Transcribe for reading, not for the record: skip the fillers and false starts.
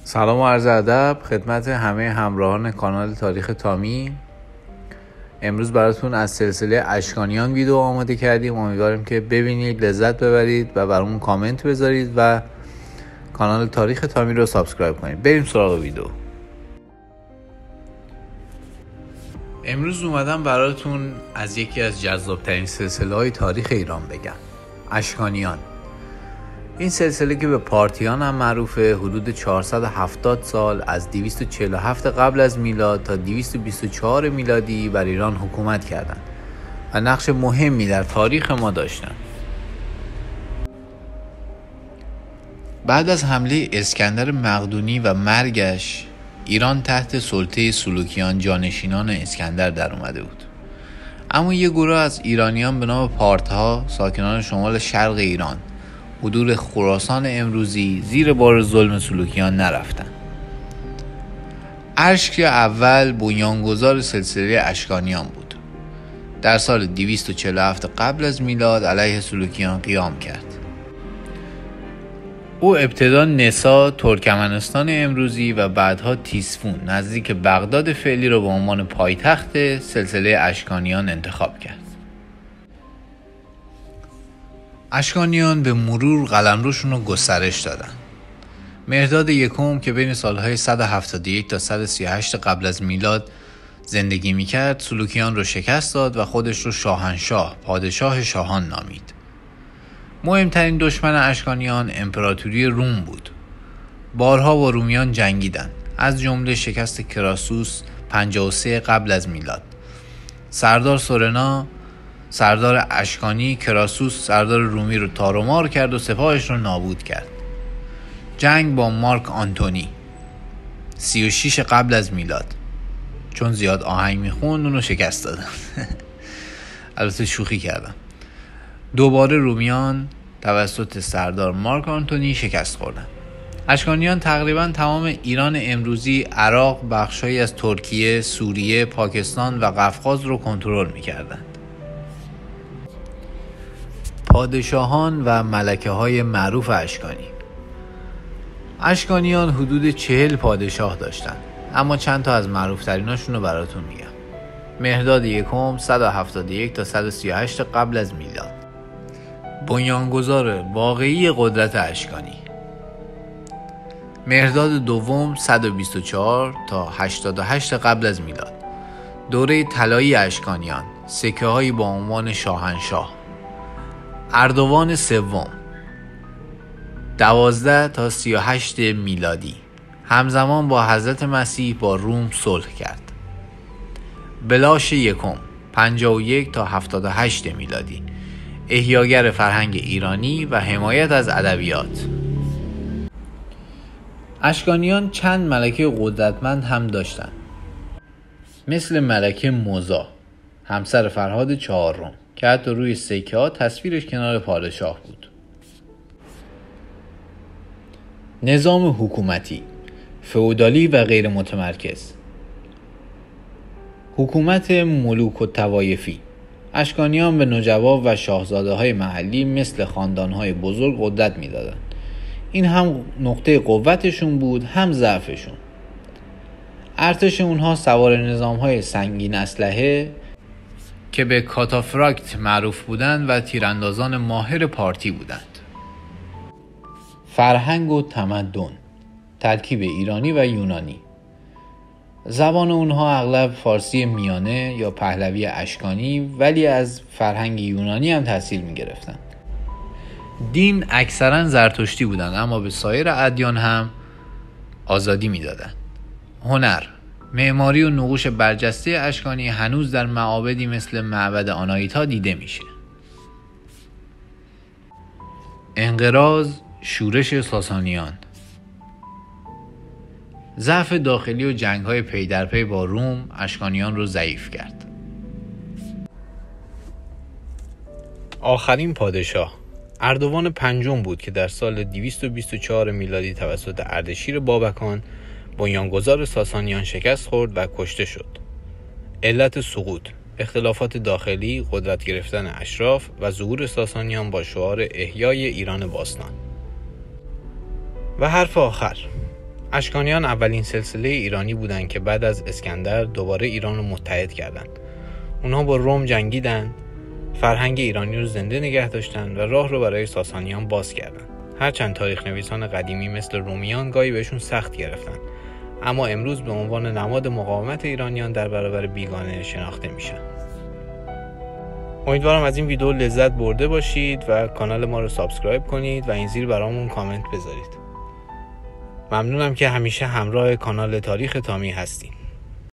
سلام و عرض ادب خدمت همه همراهان کانال تاریخ تامی. امروز براتون از سلسله اشکانیان ویدیو آماده کردیم. امیدواریم که ببینید، لذت ببرید و برامون کامنت بذارید و کانال تاریخ تامی رو سابسکرایب کنید. بریم سراغ ویدیو. امروز اومدم براتون از یکی از جذابترین سلسله‌های تاریخ ایران بگم، اشکانیان. این سلسله که به پارتیان هم معروفه، حدود 470 سال از 247 قبل از میلاد تا 224 میلادی بر ایران حکومت کردند و نقش مهمی در تاریخ ما داشتند. بعد از حمله اسکندر مقدونی و مرگش، ایران تحت سلطه سلوکیان جانشینان اسکندر در اومده بود. اما یک گروه از ایرانیان به نام پارتها، ساکنان شمال شرق ایران، حدود خراسان امروزی، زیر بار ظلم سلوکیان نرفتند. اشک اول بنیانگذار سلسله اشکانیان بود. در سال 247 قبل از میلاد علیه سلوکیان قیام کرد. او ابتدا نسا، ترکمنستان امروزی و بعدها تیسفون نزدیک بغداد فعلی را به عنوان پایتخت سلسله اشکانیان انتخاب کرد. اشکانیان به مرور قلمروشون رو گسترش دادن. مهرداد یکم که بین سالهای 171 تا 138 قبل از میلاد زندگی میکرد، سلوکیان رو شکست داد و خودش رو شاهنشاه، پادشاه شاهان نامید. مهمترین دشمن اشکانیان امپراتوری روم بود. بارها با رومیان جنگیدند، از جمله شکست کراسوس 53 قبل از میلاد. سردار سورنا، سردار اشکانی، کراسوس سردار رومی رو تار و مار کرد و سپاهش رو نابود کرد. جنگ با مارک آنتونی 36 قبل از میلاد، چون زیاد آهنگ میخوند اونو شکست دادن. البته شوخی کردم. دوباره رومیان توسط سردار مارک آنتونی شکست خوردن. اشکانیان تقریبا تمام ایران امروزی، عراق، بخشایی از ترکیه، سوریه، پاکستان و قفقاز رو کنترل میکردند. پادشاهان و ملکه های معروف اشکانیان حدود 40 پادشاه داشتند، اما چند تا از معروف تریناشون رو براتون میگم. مهرداد یکم 171 تا 138 قبل از میلاد، بنیانگذار واقعی قدرت اشکانی. مهرداد دوم 124 تا 88 قبل از میلاد، دوره طلایی اشکانیان، سکه هایی با عنوان شاهنشاه. اردوان سوم 12 تا 38 میلادی، همزمان با حضرت مسیح با روم صلح کرد. بلاش یکم 51 تا 78 میلادی، احیاگر فرهنگ ایرانی و حمایت از ادبیات. اشکانیان چند ملکه قدرتمند هم داشتند، مثل ملکه موزا، همسر فرهاد چهارم، که حتی روی سکه ها تصویرش کنار پادشاه بود. نظام حکومتی فئودالی و غیر متمرکز. حکومت ملوک و طوایفی. اشکانیان به نجبا و شاهزاده های محلی مثل خاندان های بزرگ قدرت می دادن. این هم نقطه قوتشون بود، هم ضعفشون. ارتش اونها سوار نظام های سنگین اسلحه که به کاتافراکت معروف بودند و تیراندازان ماهر پارتی بودند. فرهنگ و تمدن ترکیب ایرانی و یونانی. زبان اونها اغلب فارسی میانه یا پهلوی اشکانی، ولی از فرهنگ یونانی هم تاثیر می گرفتن. دین اکثرا زرتشتی بودند، اما به سایر ادیان هم آزادی می دادن. هنر، معماری و نقوش برجسته اشکانی هنوز در معابدی مثل معبد آناهیتا دیده میشه. انقراض، شورش ساسانیان. ضعف داخلی و جنگ‌های پی در پی با روم اشکانیان رو ضعیف کرد. آخرین پادشاه اردوان پنجم بود که در سال 224 میلادی توسط اردشیر بابکان، بنیانگذار ساسانیان، شکست خورد و کشته شد. علت سقوط: اختلافات داخلی، قدرت گرفتن اشراف و ظهور ساسانیان با شعار احیای ایران باستان. و حرف آخر: اشکانیان اولین سلسله ایرانی بودند که بعد از اسکندر دوباره ایران رو متحد کردند. اونها با روم جنگیدن، فرهنگ ایرانی رو زنده نگه داشتن و راه رو برای ساسانیان باز کردن. هرچند تاریخ نویسان قدیمی مثل رومیان گاهی بهشون سخت گرفتن، اما امروز به عنوان نماد مقاومت ایرانیان در برابر بیگانه شناخته میشن. امیدوارم از این ویدیو لذت برده باشید و کانال ما رو سابسکرایب کنید و این زیر برامون کامنت بذارید. ممنونم که همیشه همراه کانال تاریخ تامی هستین.